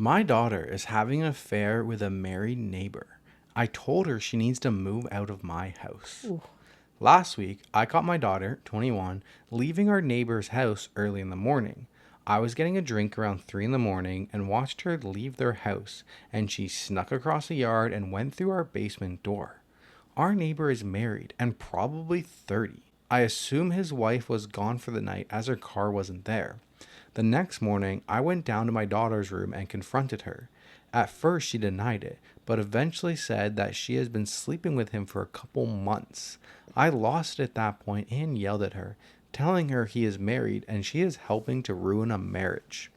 My daughter is having an affair with a married neighbor. I told her she needs to move out of my house. Ooh. Last week, I caught my daughter, 21, leaving our neighbor's house early in the morning. I was getting a drink around 3 in the morning and watched her leave their house, and she snuck across the yard and went through our basement door. Our neighbor is married and probably 30. I assume his wife was gone for the night as her car wasn't there. The next morning, I went down to my daughter's room and confronted her. At first, she denied it, but eventually said that she has been sleeping with him for a couple months. I lost it at that point and yelled at her, telling her he is married and she is helping to ruin a marriage.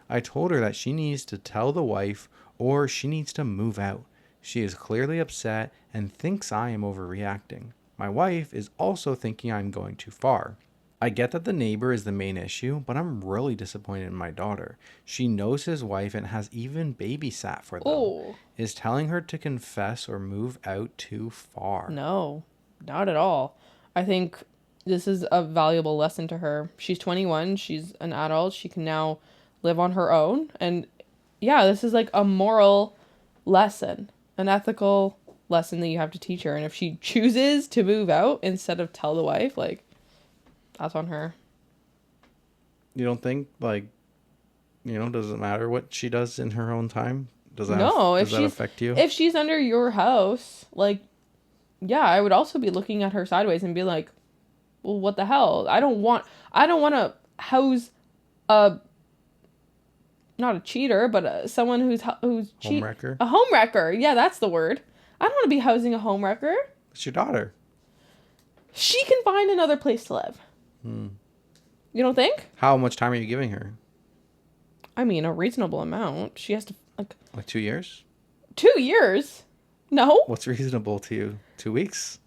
I told her that she needs to tell the wife or she needs to move out. She is clearly upset and thinks I am overreacting. My wife is also thinking I'm going too far. I get that the neighbor is the main issue, but I'm really disappointed in my daughter. She knows his wife and has even babysat for them. Oh. Is telling her to confess or move out too far? No, not at all. I think this is a valuable lesson to her. She's 21. She's an adult. She can now live on her own. And yeah, this is like a moral lesson, an ethical lesson that you have to teach her. And if she chooses to move out instead of tell the wife, like, that's on her. You don't think, like, does it matter what she does in her own time? Does that affect you? If she's under your house, like, yeah, I would also be looking at her sideways and be like, well, what the hell? I don't want to house not a cheater, but someone who's Homewrecker? A homewrecker. Yeah, that's the word. I don't want to be housing a homewrecker. It's your daughter. She can find another place to live. You don't think? How much time are you giving her? I mean, a reasonable amount. She has to, Like 2 years? 2 years? No. What's reasonable to you? 2 weeks?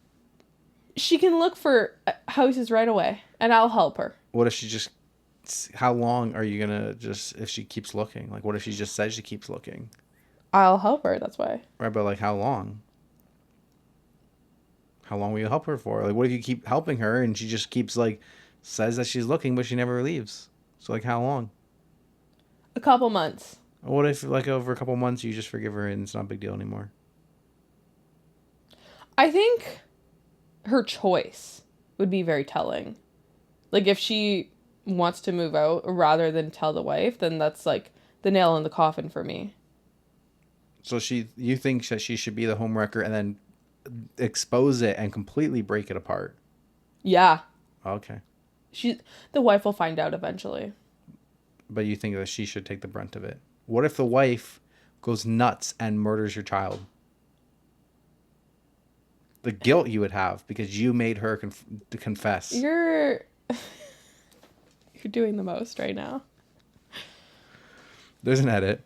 She can look for houses right away, and I'll help her. What if she just... How long are you going to if she keeps looking? Like, what if she just says she keeps looking? I'll help her, that's why. Right, but, like, how long? How long will you help her for? Like, what if you keep helping her and she just keeps, like, says that she's looking, but she never leaves? So, like, how long? A couple months. What if, like, over a couple months you just forgive her and it's not a big deal anymore? I think her choice would be very telling. Like, if she wants to move out rather than tell the wife, then that's, like, the nail in the coffin for me. So you think that she should be the homewrecker and then expose it and completely break it apart? Yeah. Okay. The wife will find out eventually. But you think that she should take the brunt of it? What if the wife goes nuts and murders your child? The guilt you would have because you made her confess. You're doing the most right now. There's an edit.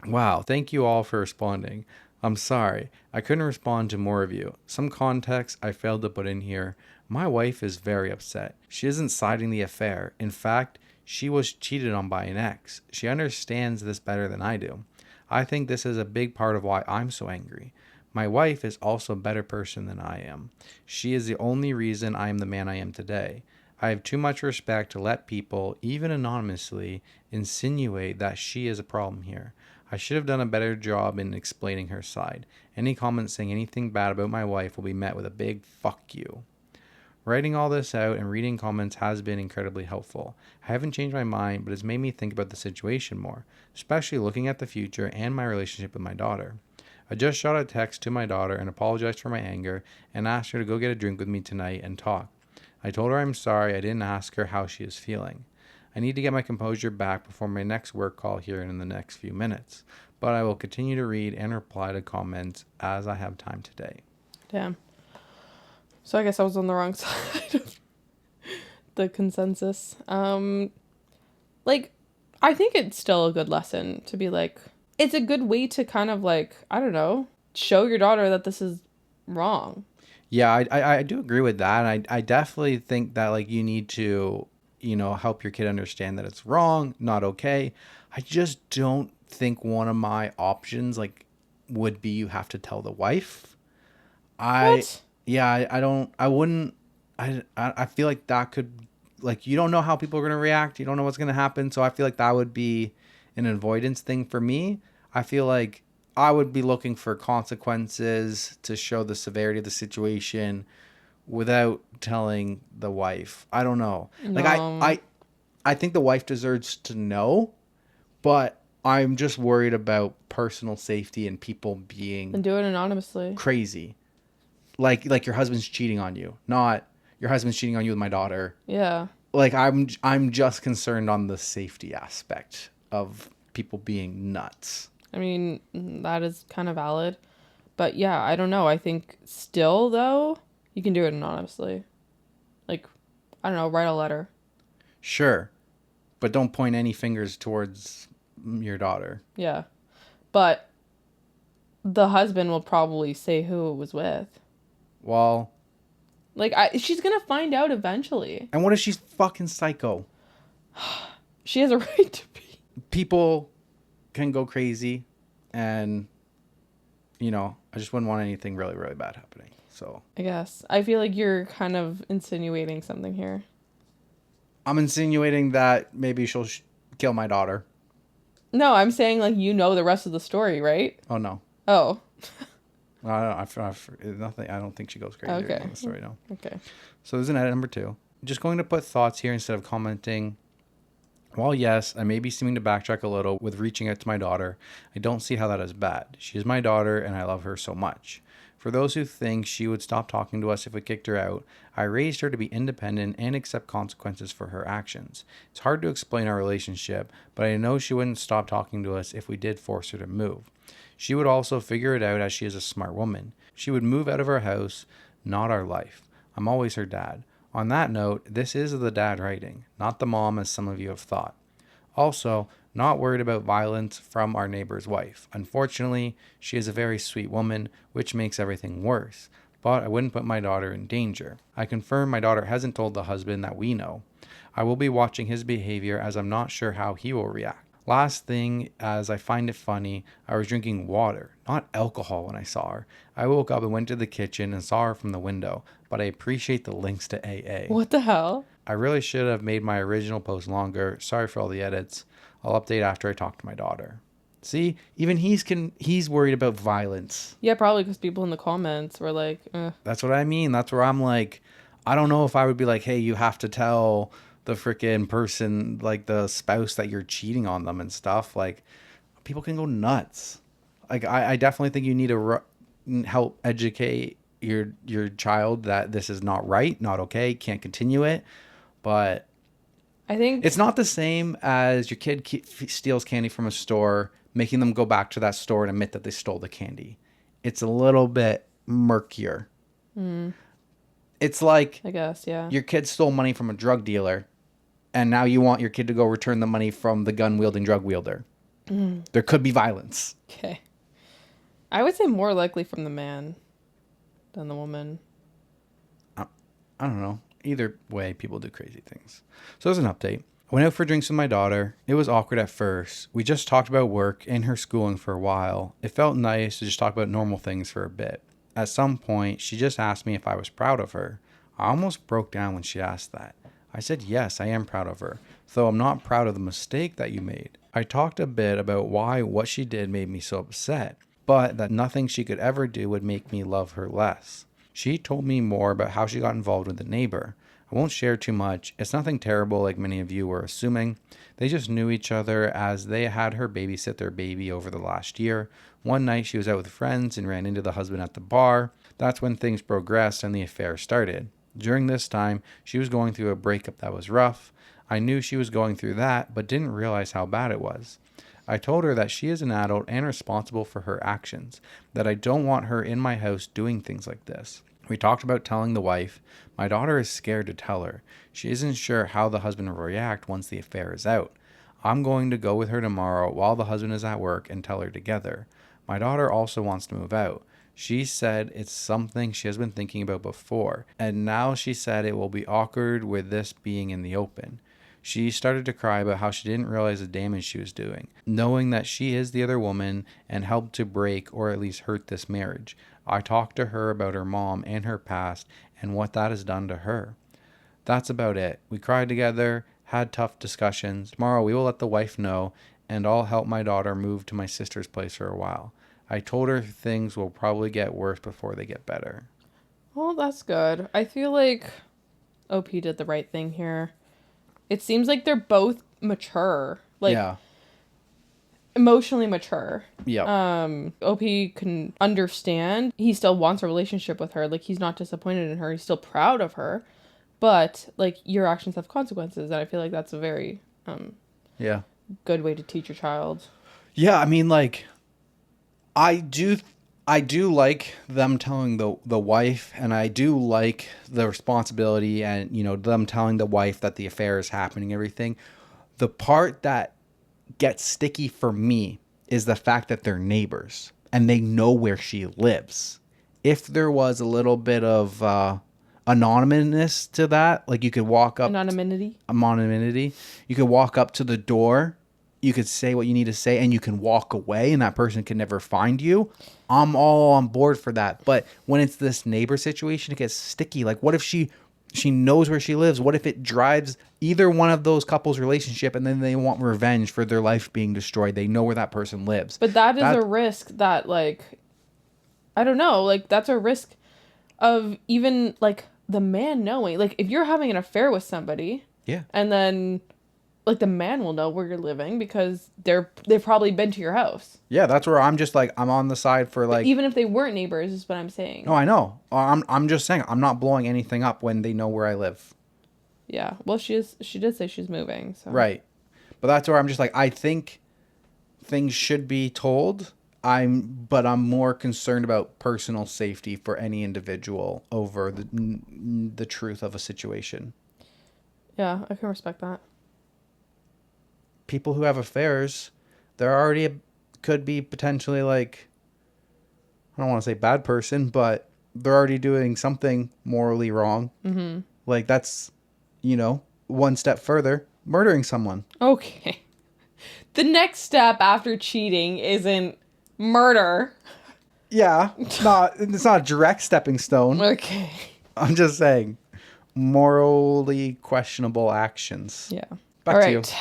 Wow, thank you all for responding. I'm sorry, I couldn't respond to more of you. Some context I failed to put in here. My wife is very upset. She isn't citing the affair. In fact, she was cheated on by an ex. She understands this better than I do. I think this is a big part of why I'm so angry. My wife is also a better person than I am. She is the only reason I am the man I am today. I have too much respect to let people, even anonymously, insinuate that she is a problem here. I should have done a better job in explaining her side. Any comments saying anything bad about my wife will be met with a big fuck you. Writing all this out and reading comments has been incredibly helpful. I haven't changed my mind, but it's made me think about the situation more, especially looking at the future and my relationship with my daughter. I just shot a text to my daughter and apologized for my anger and asked her to go get a drink with me tonight and talk. I told her I'm sorry I didn't ask her how she is feeling. I need to get my composure back before my next work call here in the next few minutes, but I will continue to read and reply to comments as I have time today. Damn. So I guess I was on the wrong side of the consensus. I think it's still a good lesson to be like, it's a good way to kind of like, I don't know, show your daughter that this is wrong. Yeah, I do agree with that. And I definitely think that like you need to, help your kid understand that it's wrong, not okay. I just don't think one of my options like would be you have to tell the wife. What? I wouldn't. I feel like that could, like, you don't know how people are going to react. You don't know what's going to happen. So I feel like that would be, an avoidance thing for me. I feel like I would be looking for consequences to show the severity of the situation without telling the wife. I don't know. Like No. I think the wife deserves to know, but I'm just worried about personal safety and people being And do it anonymously. crazy. Like your husband's cheating on you, not your husband's cheating on you with my daughter. Yeah. Like I'm just concerned on the safety aspect of people being nuts. I mean, that is kind of valid. But yeah, I don't know. I think still, though, you can do it anonymously. Like, I don't know, write a letter. Sure, but don't point any fingers towards your daughter. Yeah. But the husband will probably say who it was with. Well, Like, she's going to find out eventually. and what if she's fucking psycho? She has a right to be. People can go crazy, and I just wouldn't want anything really, really bad happening. So I guess. I feel like you're kind of insinuating something here. I'm insinuating that maybe she'll kill my daughter. No, I'm saying, like, you know the rest of the story, right? Oh no. Oh. Nothing. I don't think she goes crazy. Okay. On the story, no. Okay. So there's an edit number 2. Just going to put thoughts here instead of commenting. While yes, I may be seeming to backtrack a little with reaching out to my daughter, I don't see how that is bad. She is my daughter and I love her so much. For those who think she would stop talking to us if we kicked her out, I raised her to be independent and accept consequences for her actions. It's hard to explain our relationship, but I know she wouldn't stop talking to us if we did force her to move. She would also figure it out as she is a smart woman. She would move out of our house, not our life. I'm always her dad. On that note, this is the dad writing, not the mom as some of you have thought. Also, not worried about violence from our neighbor's wife. Unfortunately, she is a very sweet woman, which makes everything worse. But I wouldn't put my daughter in danger. I confirm my daughter hasn't told the husband that we know. I will be watching his behavior as I'm not sure how he will react. Last thing, as I find it funny, I was drinking water, not alcohol when I saw her. I woke up and went to the kitchen and saw her from the window, but I appreciate the links to AA. What the hell? I really should have made my original post longer. Sorry for all the edits. I'll update after I talk to my daughter. See, even he's worried about violence. Yeah, probably because people in the comments were like, That's what I mean. That's where I'm like, I don't know if I would be like, hey, you have to tell the freaking person, like the spouse, that you're cheating on them and stuff. Like, people can go nuts. Like, I definitely think you need to help educate your child that this is not right, not okay, can't continue it. But I think it's not the same as your kid steals candy from a store, making them go back to that store and admit that they stole the candy. It's a little bit murkier. It's like, I guess, yeah. your kid stole money from a drug dealer, and now you want your kid to go return the money from the gun-wielding drug wielder. There could be violence. Okay. I would say more likely from the man than the woman. I don't know. Either way, people do crazy things. So there's an update. I went out for drinks with my daughter. It was awkward at first. We just talked about work and her schooling for a while. It felt nice to just talk about normal things for a bit. At some point, she just asked me if I was proud of her. I almost broke down when she asked that. I said, yes, I am proud of her, though I'm not proud of the mistake that you made. I talked a bit about why what she did made me so upset, but that nothing she could ever do would make me love her less. She told me more about how she got involved with a neighbor. I won't share too much. It's nothing terrible like many of you were assuming. They just knew each other as they had her babysit their baby over the last year. One night she was out with friends and ran into the husband at the bar. That's when things progressed and the affair started. During this time, she was going through a breakup that was rough. I knew she was going through that, but didn't realize how bad it was. I told her that she is an adult and responsible for her actions, that I don't want her in my house doing things like this. We talked about telling the wife. My daughter is scared to tell her. She isn't sure how the husband will react once the affair is out. I'm going to go with her tomorrow while the husband is at work and tell her together. My daughter also wants to move out. She said it's something she has been thinking about before, and now she said it will be awkward with this being in the open. She started to cry about how she didn't realize the damage she was doing, knowing that she is the other woman and helped to break or at least hurt this marriage. I talked to her about her mom and her past and what that has done to her. That's about it. We cried together, had tough discussions. Tomorrow we will let the wife know and I'll help my daughter move to my sister's place for a while. I told her things will probably get worse before they get better. Well, that's good. I feel like OP did the right thing here. It seems like they're both mature. Like, yeah. emotionally mature. Yeah. OP can understand. He still wants a relationship with her. Like, he's not disappointed in her. He's still proud of her. But, like, your actions have consequences. And I feel like that's a very Yeah. good way to teach your child. Yeah, I mean, like, I do like them telling the wife, and I do like the responsibility and, you know, them telling the wife that the affair is happening, everything. The part that gets sticky for me is the fact that they're neighbors and they know where she lives. If there was a little bit of anonymous to that, like you could walk up... Anonymity. You could walk up to the door, you could say what you need to say, and you can walk away, and that person can never find you. I'm all on board for that. But when it's this neighbor situation, it gets sticky. Like, what if she knows where she lives? What if it drives either one of those couples' relationship, and then they want revenge for their life being destroyed? They know where that person lives. But that is a risk that, like, I don't know, like, that's a risk of even, like, the man knowing. Like, if you're having an affair with somebody, yeah, and then, like, the man will know where you're living because they've probably been to your house. Yeah, that's where I'm just like, I'm on the side for, like... Even if they weren't neighbors is what I'm saying. No, I know. I'm just saying, I'm not blowing anything up when they know where I live. Yeah. Well, she did say she's moving, so. Right. But that's where I'm just like, I think things should be told. But I'm more concerned about personal safety for any individual over the truth of a situation. Yeah, I can respect that. People who have affairs, they're already could be potentially, like, I don't want to say bad person, but they're already doing something morally wrong. Mm-hmm. Like, that's, you know, one step further, murdering someone. Okay. The next step after cheating isn't murder. Yeah, it's not a direct stepping stone. Okay. I'm just saying, morally questionable actions. Yeah. Back All to you. right.